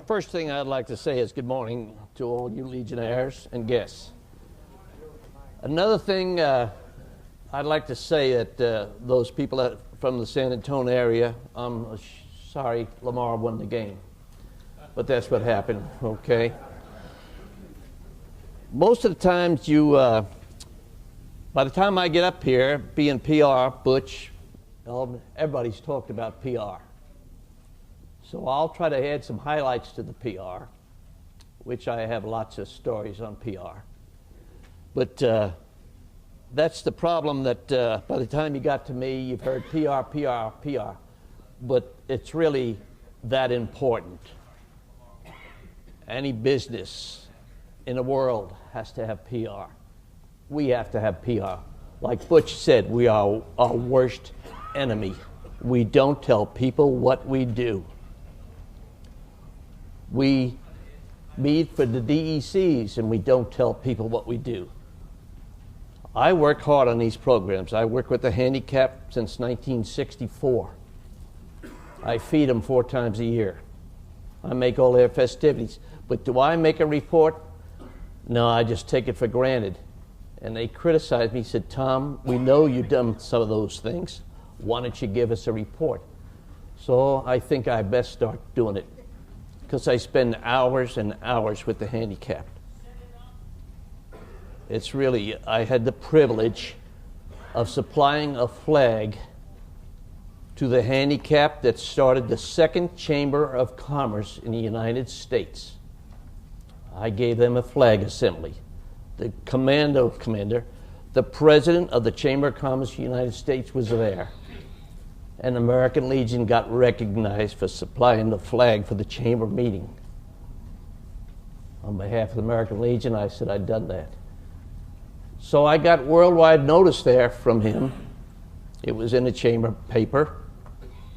first thing I'd like to say is good morning to all you Legionnaires and guests. Another thing I'd like to say that those people from the San Antonio area, I'm sorry Lamar won the game, but that's what happened, okay? Most of the times by the time I get up here, being PR, Butch, everybody's talked about PR. So I'll try to add some highlights to the PR, which I have lots of stories on PR. But that's the problem that by the time you got to me, you've heard PR, PR, PR. But it's really that important. Any business in the world has to have PR. We have to have PR. Like Butch said, we are our worst enemy. We don't tell people what we do. We meet for the DECs and we don't tell people what we do. I work hard on these programs. I work with the handicapped since 1964. I feed them 4 times a year. I make all their festivities. But do I make a report? No, I just take it for granted. And they criticized me, said, Tom, we know you've done some of those things. Why don't you give us a report? So I think I best start doing it, because I spend hours and hours with the handicapped. It's really, I had the privilege of supplying a flag to the handicapped that started the second Chamber of Commerce in the United States. I gave them a flag assembly. The commander, the president of the Chamber of Commerce of the United States was there. And American Legion got recognized for supplying the flag for the chamber meeting. On behalf of the American Legion, I said I'd done that. So I got worldwide notice there from him. It was in the chamber paper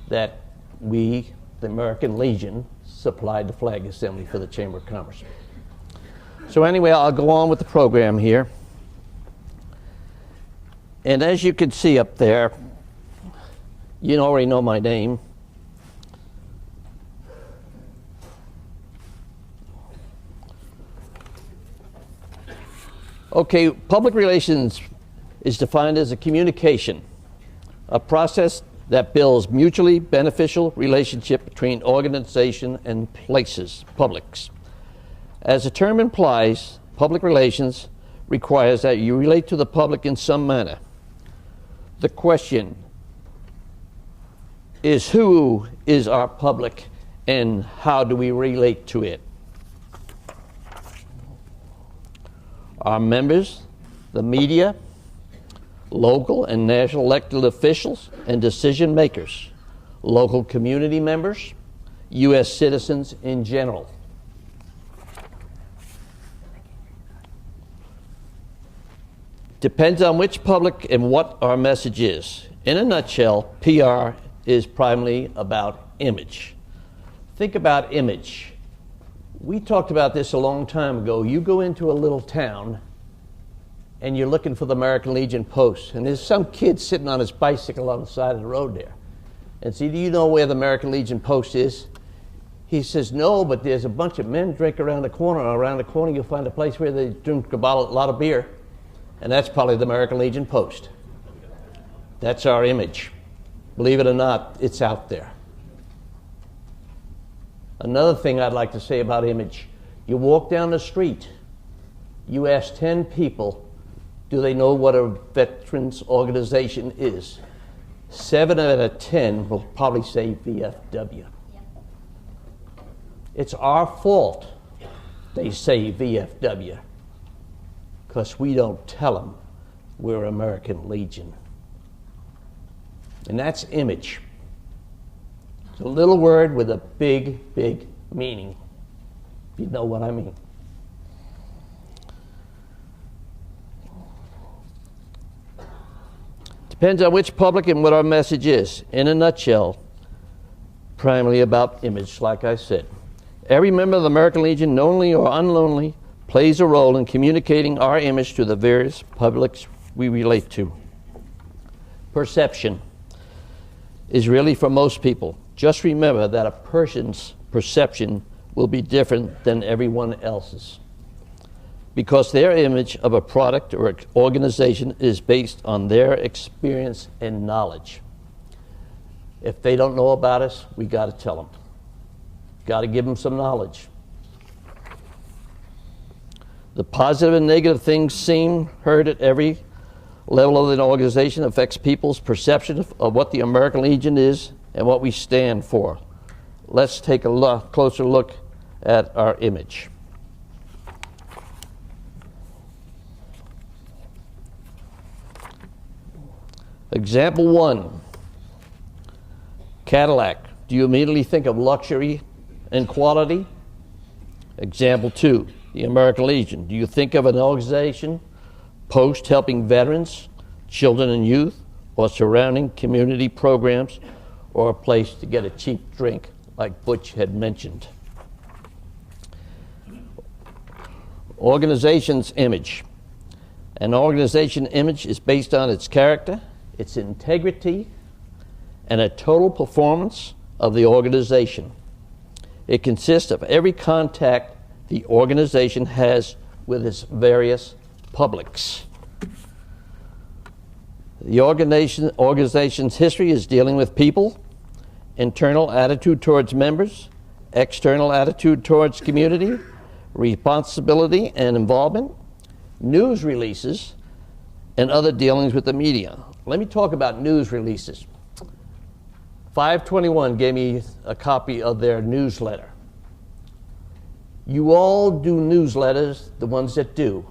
that we, the American Legion, supplied the flag assembly for the Chamber of Commerce. So anyway, I'll go on with the program here. And as you can see up there, you already know my name. Okay, public relations is defined as a communication, a process that builds mutually beneficial relationship between organization and places, publics. As the term implies, public relations requires that you relate to the public in some manner. The question is, who is our public and how do we relate to it? Our members, the media, local and national elected officials and decision makers, local community members, U.S. citizens in general. Depends on which public and what our message is. In a nutshell, PR is primarily about image. Think about image. We talked about this a long time ago. You go into a little town and you're looking for the American Legion post, and there's some kid sitting on his bicycle on the side of the road there. And see, do you know where the American Legion post is? He says, no, but there's a bunch of men drink around the corner. Around the corner you'll find a place where they drink a lot of beer, and that's probably the American Legion post. That's our image. Believe it or not, it's out there. Another thing I'd like to say about image, you walk down the street, you ask 10 people, do they know what a veterans organization is? 7 out of 10 will probably say VFW. It's our fault they say VFW, because we don't tell them we're American Legion. And that's image. It's a little word with a big, big meaning, if you know what I mean. Depends on which public and what our message is. In a nutshell, primarily about image, like I said. Every member of the American Legion, knowingly or unknowingly, plays a role in communicating our image to the various publics we relate to. Perception is really for most people. Just remember that a person's perception will be different than everyone else's, because their image of a product or organization is based on their experience and knowledge. If they don't know about us, we got to tell them. Got to give them some knowledge. The positive and negative things seen, heard at every level of an organization affects people's perception of what the American Legion is and what we stand for. Let's take a closer look at our image. Example 1, Cadillac. Do you immediately think of luxury and quality? Example 2, the American Legion. Do you think of an organization, post helping veterans, children and youth, or surrounding community programs, or a place to get a cheap drink like Butch had mentioned? Organization's image. An organization image is based on its character, its integrity, and a total performance of the organization. It consists of every contact the organization has with its various publics. The organization's history is dealing with people, internal attitude towards members, external attitude towards community, responsibility and involvement, news releases, and other dealings with the media. Let me talk about news releases. 521 gave me a copy of their newsletter. You all do newsletters, the ones that do.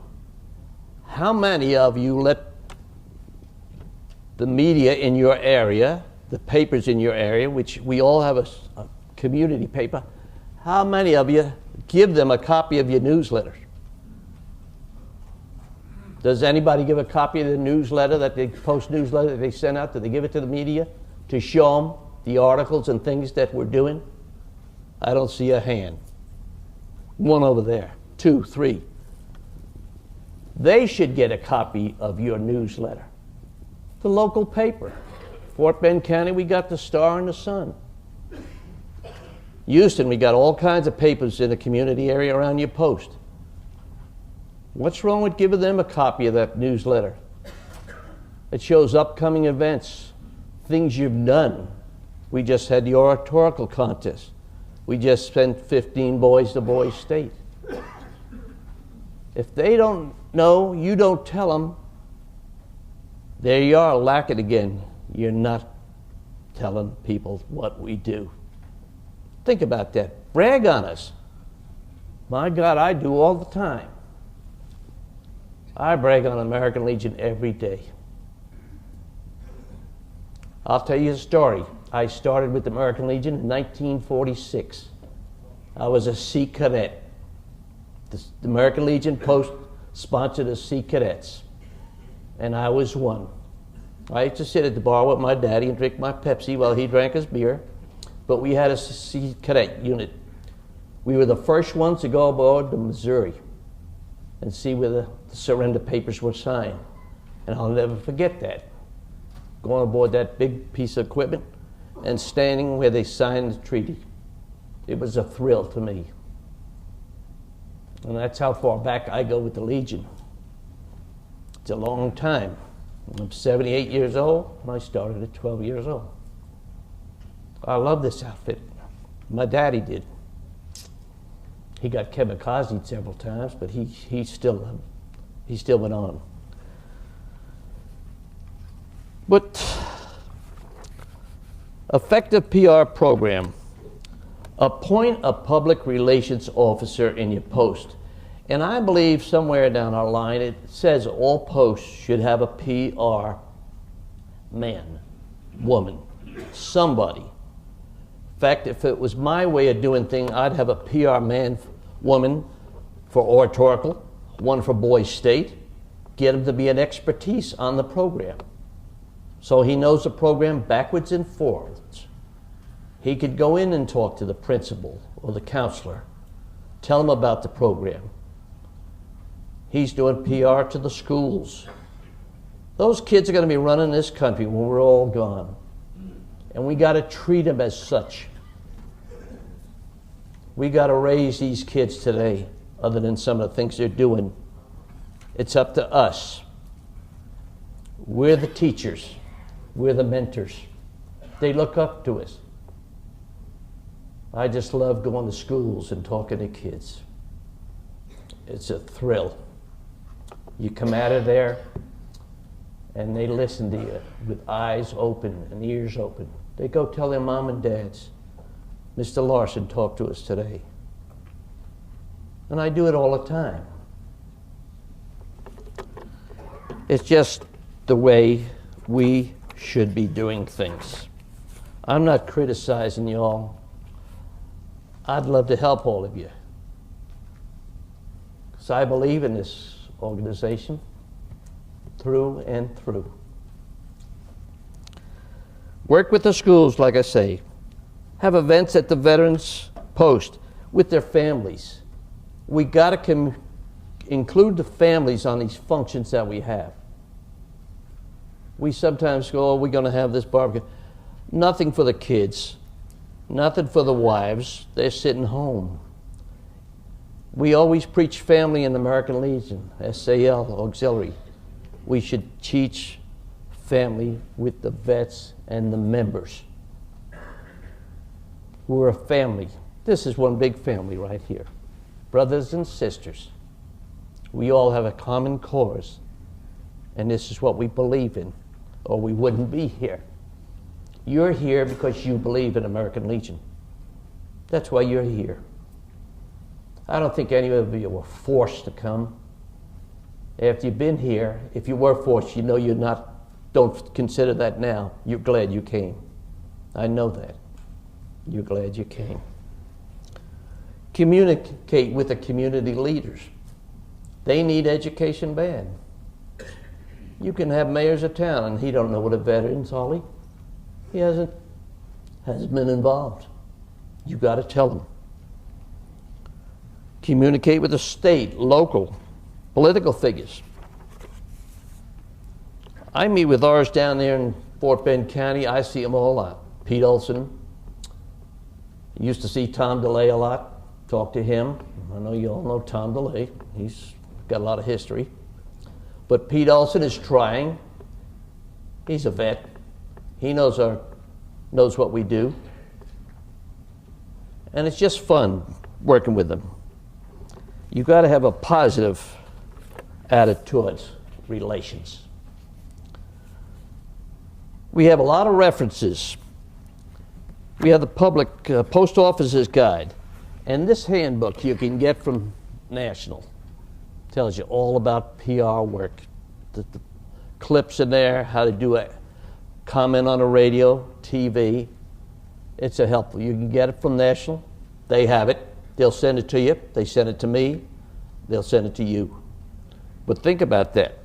How many of you let the media in your area, the papers in your area, which we all have a community paper, how many of you give them a copy of your newsletter? Does anybody give a copy of the newsletter that they post newsletter that they send out? Do they give it to the media to show them the articles and things that we're doing? I don't see a hand. One over there, 2, 3. They should get a copy of your newsletter. The local paper. Fort Bend County, we got the Star and the Sun. Houston, we got all kinds of papers in the community area around your post. What's wrong with giving them a copy of that newsletter? It shows upcoming events, things you've done. We just had the oratorical contest. We just sent 15 boys to Boys State. If they don't know, you don't tell them, there you are, lack it again. You're not telling people what we do. Think about that. Brag on us. My God, I do all the time. I brag on American Legion every day. I'll tell you a story. I started with the American Legion in 1946. I was a Sea Cadet. The American Legion Post sponsored the Sea Cadets, and I was one. I used to sit at the bar with my daddy and drink my Pepsi while he drank his beer, but we had a Sea Cadet unit. We were the first ones to go aboard the Missouri and see where the surrender papers were signed. And I'll never forget that. Going aboard that big piece of equipment and standing where they signed the treaty. It was a thrill to me. And that's how far back I go with the Legion. It's a long time. I'm 78 years old, and I started at 12 years old. I love this outfit. My daddy did. He got kamikazed several times, but he still went on. But effective PR program. Appoint a public relations officer in your post. And I believe somewhere down our line it says all posts should have a PR man, woman, somebody. In fact, if it was my way of doing things, I'd have a PR man, woman for oratorical, one for Boys State, get him to be an expertise on the program. So he knows the program backwards and forwards. He could go in and talk to the principal or the counselor, tell him about the program. He's doing PR to the schools. Those kids are going to be running this country when we're all gone. And we got to treat them as such. We got to raise these kids today, other than some of the things they're doing. It's up to us. We're the teachers. We're the mentors. They look up to us. I just love going to schools and talking to kids. It's a thrill. You come out of there and they listen to you with eyes open and ears open. They go tell their mom and dads, Mr. Larson talked to us today. And I do it all the time. It's just the way we should be doing things. I'm not criticizing y'all. I'd love to help all of you. Because I believe in this organization through and through. Work with the schools, like I say. Have events at the Veterans Post with their families. We got to include the families on these functions that we have. We sometimes go, oh, we're going to have this barbecue. Nothing for the kids. Nothing for the wives. They're sitting home. We always preach family in the American Legion, SAL, auxiliary. We should teach family with the vets and the members. We're a family. This is one big family right here. Brothers and sisters. We all have a common cause, and this is what we believe in, or we wouldn't be here. You're here because you believe in American Legion. That's why you're here. I don't think any of you were forced to come. After you've been here, if you were forced, you know you're not, don't consider that now. You're glad you came. I know that. You're glad you came. Communicate with the community leaders. They need education bad. You can have mayors of town and he don't know what a veteran's, Ollie. He hasn't been involved. You got to tell him. Communicate with the state, local, political figures. I meet with ours down there in Fort Bend County. I see them all a lot. Pete Olson. Used to see Tom DeLay a lot. Talk to him. I know you all know Tom DeLay. He's got a lot of history. But Pete Olson is trying. He's a vet. He knows what we do. And it's just fun working with them. You got to have a positive attitude towards relations. We have a lot of references. We have the public post office's guide. And this handbook you can get from National. Tells you all about PR work. The clips in there, how to do a comment on a radio, TV. It's a helpful. You can get it from National. They have it. They'll send it to you. They send it to me. They'll send it to you. But think about that.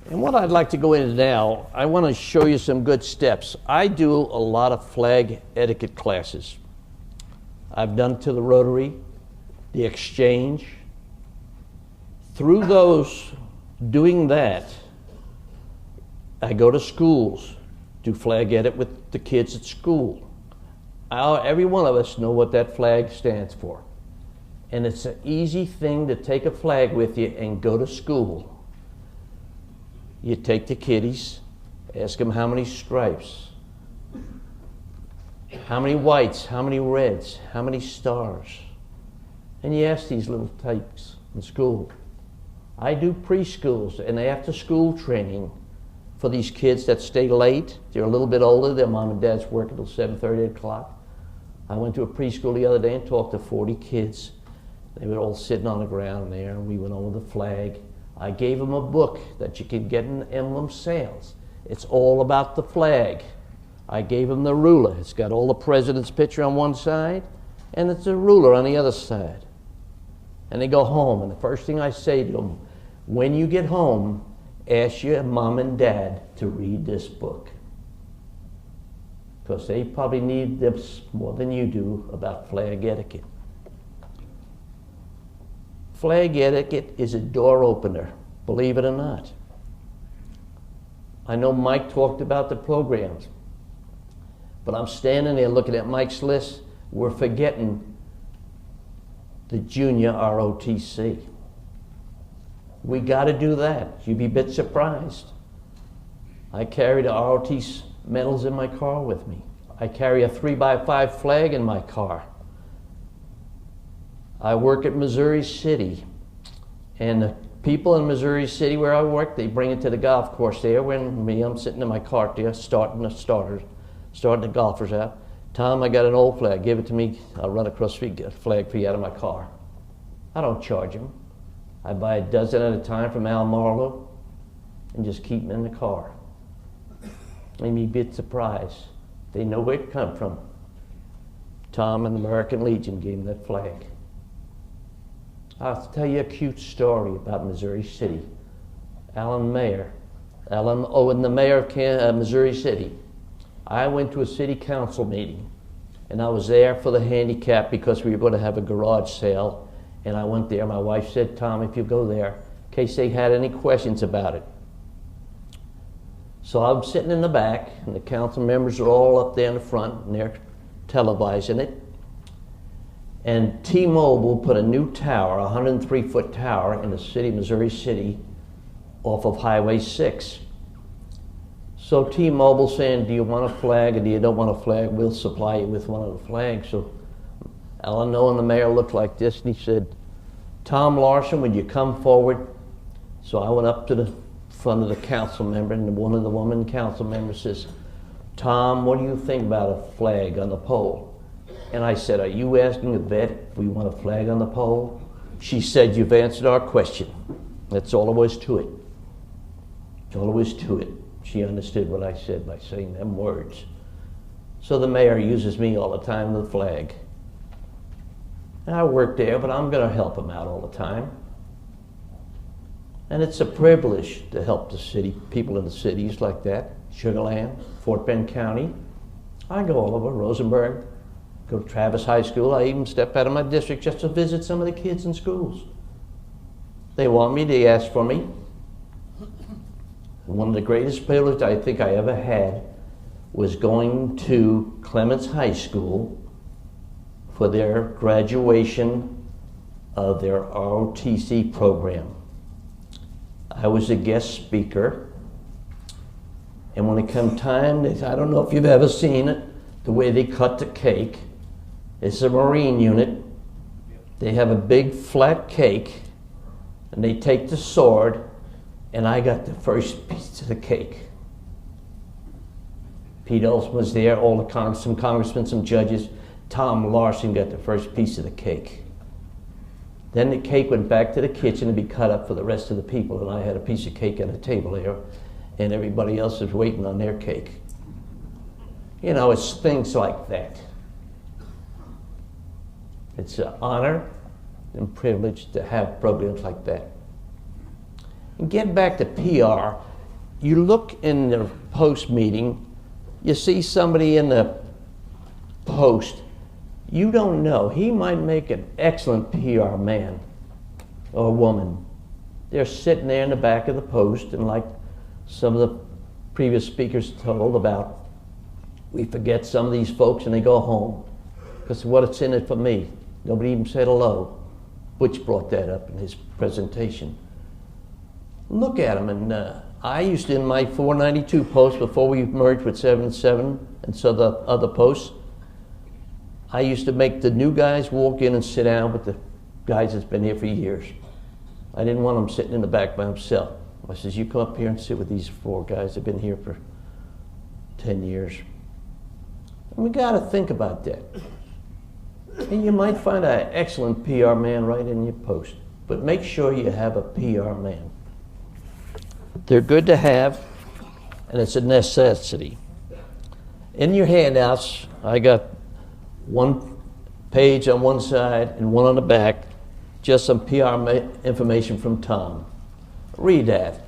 And what I'd like to go into now, I want to show you some good steps. I do a lot of flag etiquette classes. I've done it to the Rotary, the Exchange. Through those, doing that, I go to schools, do flag etiquette with the kids at school. Every one of us know what that flag stands for. And it's an easy thing to take a flag with you and go to school. You take the kiddies, ask them how many stripes, how many whites, how many reds, how many stars. And you ask these little types in school. I do preschools and after school training for these kids that stay late. They're a little bit older, their mom and dad's working till 7:30, 8 o'clock. I went to a preschool the other day and talked to 40 kids. They were all sitting on the ground there, and we went over the flag. I gave them a book that you can get in emblem sales. It's all about the flag. I gave them the ruler. It's got all the president's picture on one side, and it's a ruler on the other side. And they go home, and the first thing I say to them, when you get home, ask your mom and dad to read this book. Because they probably need this more than you do about flag etiquette. Flag etiquette is a door opener, believe it or not. I know Mike talked about the programs. But I'm standing there looking at Mike's list. We're forgetting the junior ROTC. We got to do that. You'd be a bit surprised. I carry the ROTC medals in my car with me. I carry a 3x5 flag in my car. I work at Missouri City, and the people in Missouri City where I work, they bring it to the golf course there. When I'm sitting in my cart there, starting the golfers out. Tom, I got an old flag. Give it to me. I'll run across the street, get a flag for you out of my car. I don't charge them. I buy a dozen at a time from Al Marlowe and just keep them in the car. Made me a bit surprised. They know where it come from. Tom and the American Legion gave me that flag. I'll tell you a cute story about Missouri City. Alan Owen, the mayor of Missouri City. I went to a city council meeting, and I was there for the handicap because we were going to have a garage sale. And I went there. My wife said, Tom, if you go there, in case they had any questions about it. So I'm sitting in the back, and the council members are all up there in the front, and they're televising it. And T-Mobile put a new tower, a 103-foot tower in the city, Missouri City, off of Highway 6. So T-Mobile saying, do you want a flag or do you don't want a flag? We'll supply you with one of the flags. So Alan Owen, the mayor, looked like this, and he said, Tom Larson, would you come forward? So I went up to the front of the council member, and one of the women council members says, Tom, what do you think about a flag on the pole? And I said, are you asking the vet if we want a flag on the pole? She said, you've answered our question. That's all there was to it. That's all there was to it. She understood what I said by saying them words. So the mayor uses me all the time with the flag. And I work there, but I'm going to help him out all the time. And it's a privilege to help the city, people in the cities like that, Sugar Land, Fort Bend County. I go all over, Rosenberg, go to Travis High School. I even step out of my district just to visit some of the kids in schools. They want me, they ask for me. One of the greatest privileges I think I ever had was going to Clements High School for their graduation of their ROTC program. I was a guest speaker, and when it come time, I don't know if you've ever seen it, the way they cut the cake. It's a Marine unit. They have a big flat cake, and they take the sword, and I got the first piece of the cake. Pete Olson was there, all the some congressmen, some judges. Tom Larson got the first piece of the cake. Then the cake went back to the kitchen to be cut up for the rest of the people, and I had a piece of cake on the table there, and everybody else was waiting on their cake. You know, it's things like that. It's an honor and privilege to have programs like that. And get back to PR, you look in the Post meeting, you see somebody in the Post, you don't know. He might make an excellent PR man or woman. They're sitting there in the back of the Post, and like some of the previous speakers told about, we forget some of these folks and they go home. Because what's in it for me? Nobody even said hello. Butch brought that up in his presentation. Look at them, and I used to, in my 492 Post, before we merged with 77 and so the other posts, I used to make the new guys walk in and sit down with the guys that's been here for years. I didn't want them sitting in the back by himself. I says, you come up here and sit with these 4 guys that have been here for 10 years. And we got to think about that. And you might find an excellent PR man right in your Post, but make sure you have a PR man. They're good to have, and it's a necessity. In your handouts, I got 1 page on one side and 1 on the back, just some PR information from Tom. Read that.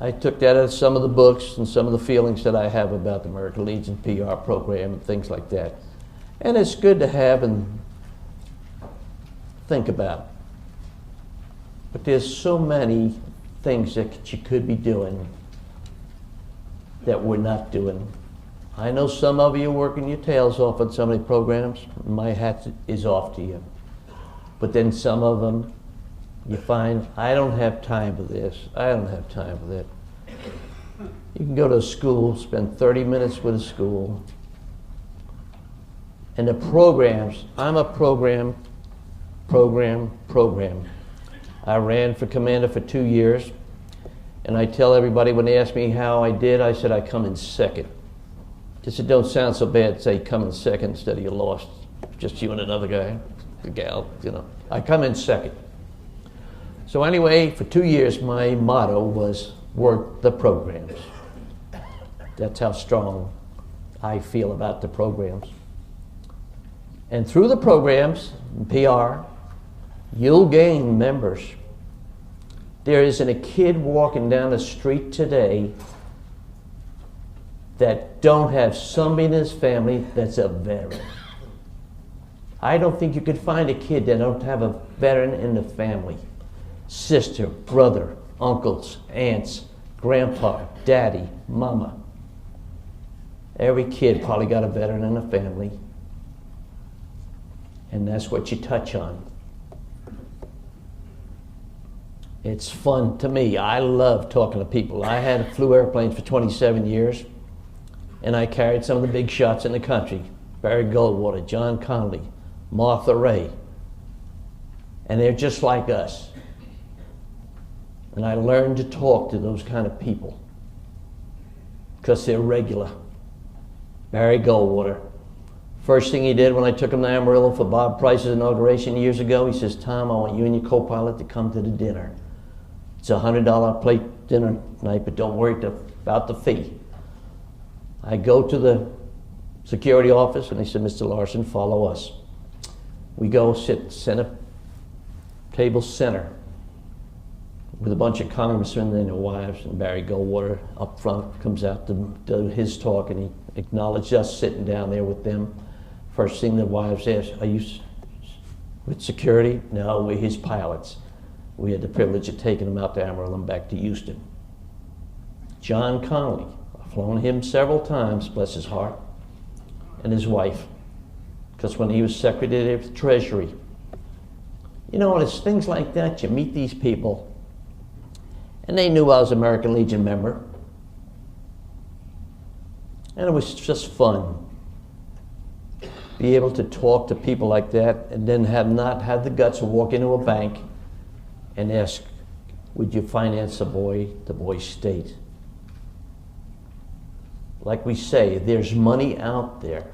I took that out of some of the books and some of the feelings that I have about the American Legion PR program and things like that. And it's good to have and think about. But there's so many things that you could be doing. that we're not doing. I know some of you are working your tails off on some of the programs. My hat is off to you. But then some of them, you find, I don't have time for this. I don't have time for that. You can go to a school, spend 30 minutes with a school, and the programs, I'm a program. I ran for commander for 2 years, and I tell everybody when they ask me how I did, I said I come in second. Just it don't sound so bad to say come in second instead of you lost, just you and another guy, the gal, you know. I come in second. So anyway, for 2 years, my motto was work the programs. That's how strong I feel about the programs. And through the programs, PR, you'll gain members. There isn't a kid walking down the street today that don't have somebody in his family that's a veteran. I don't think you could find a kid that don't have a veteran in the family. Sister, brother, uncles, aunts, grandpa, daddy, mama. Every kid probably got a veteran in the family. And that's what you touch on. It's fun to me. I love talking to people. I flew airplanes for 27 years, and I carried some of the big shots in the country. Barry Goldwater, John Connolly, Martha Ray. And they're just like us. And I learned to talk to those kind of people because they're regular. Barry Goldwater. First thing he did when I took him to Amarillo for Bob Price's inauguration years ago, he says, Tom, I want you and your co-pilot to come to the dinner. It's a $100 plate dinner night, but don't worry about the fee. I go to the security office and they said, Mr. Larson, follow us. We go sit center, table center, with a bunch of congressmen and their wives, and Barry Goldwater up front comes out to do his talk, and he acknowledged us sitting down there with them. First thing the wives asked, are you with security? No, we're his pilots. We had the privilege of taking him out to Amarillo and back to Houston. John Connolly, I've flown him several times, bless his heart, and his wife, because when he was Secretary of the Treasury, you know, it's things like that, you meet these people, and they knew I was an American Legion member. And it was just fun. Be able to talk to people like that and then not have the guts to walk into a bank and ask, would you finance the boy's state? Like we say, there's money out there.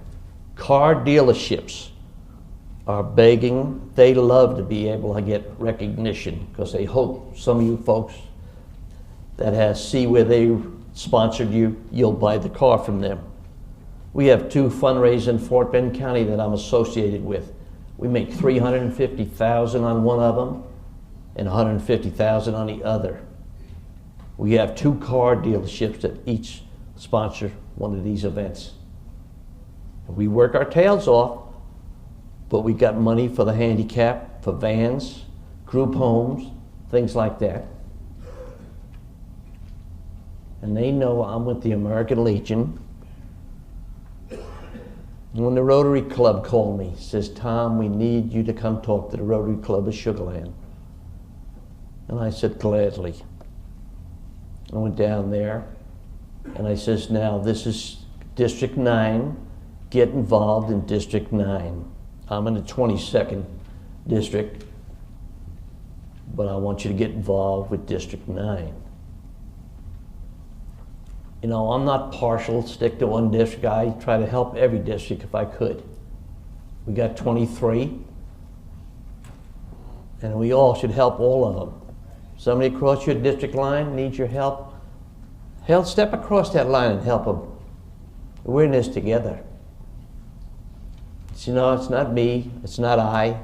Car dealerships are begging. They love to be able to get recognition because they hope some of you folks that see where they sponsored you, you'll buy the car from them. We have 2 fundraisers in Fort Bend County that I'm associated with. We make $350,000 on one of them and $150,000 on the other. We have 2 car dealerships that each sponsor one of these events. We work our tails off, but we got money for the handicap, for vans, group homes, things like that. And they know I'm with the American Legion. When the Rotary Club called me, says, Tom, we need you to come talk to the Rotary Club of Sugar Land. And I said, gladly. I went down there, and I says, now this is District 9. Get involved in District 9. I'm in the 22nd District, but I want you to get involved with District 9. You know, I'm not partial, stick to one district. I try to help every district if I could. We got 23, and we all should help all of them. Somebody across your district line needs your help. Hell, step across that line and help them. We're in this together. You know, it's not me, it's not I,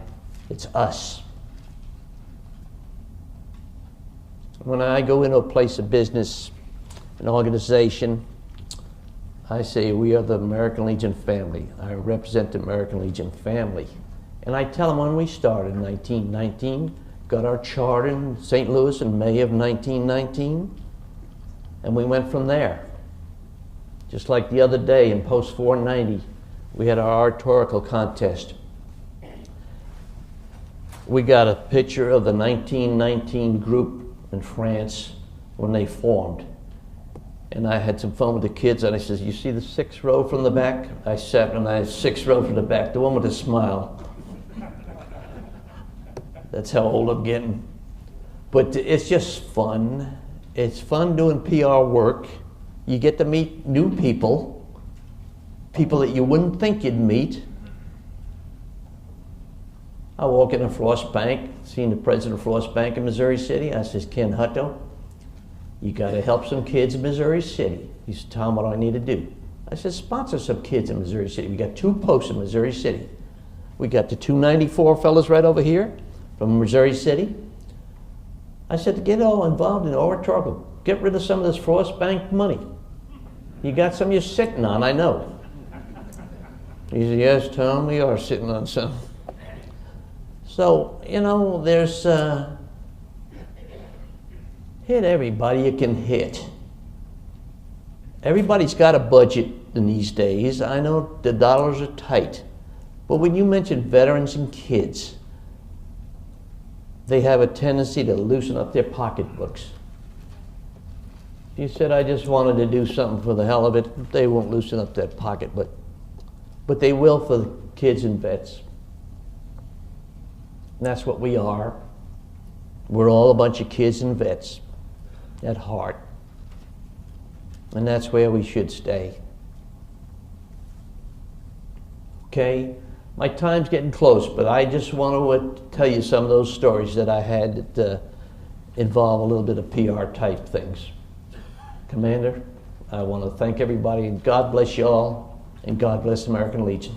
it's us. When I go into a place of business, an organization, I say we are the American Legion family. I represent the American Legion family. And I tell them when we started in 1919, got our charter in St. Louis in May of 1919, and we went from there. Just like the other day in Post 490, we had our oratorical contest. We got a picture of the 1919 group in France when they formed. And I had some fun with the kids, and I says, you see the sixth row from the back? I sat and I had sixth row from the back, the one with the smile. That's how old I'm getting. But it's just fun. It's fun doing PR work. You get to meet new people, people that you wouldn't think you'd meet. I walk in a Frost Bank, seeing the president of Frost Bank in Missouri City. I says, Ken Hutto, you got to help some kids in Missouri City. He said, Tom, what do I need to do? I said, sponsor some kids in Missouri City. We got 2 posts in Missouri City. We got the 294 fellas right over here from Missouri City. I said, get all involved in oratorical. Get rid of some of this Frost Bank money. You got some you're sitting on, I know. He said, yes, Tom, we are sitting on some. So, you know, there's hit everybody you can hit. Everybody's got a budget in these days. I know the dollars are tight. But when you mention veterans and kids, they have a tendency to loosen up their pocketbooks. If you said, I just wanted to do something for the hell of it, they won't loosen up that pocket, but they will for the kids and vets. And that's what we are. We're all a bunch of kids and vets at heart. And that's where we should stay. Okay? My time's getting close, but I just want to tell you some of those stories that I had that involve a little bit of PR type things. Commander, I want to thank everybody, and God bless you all, and God bless American Legion.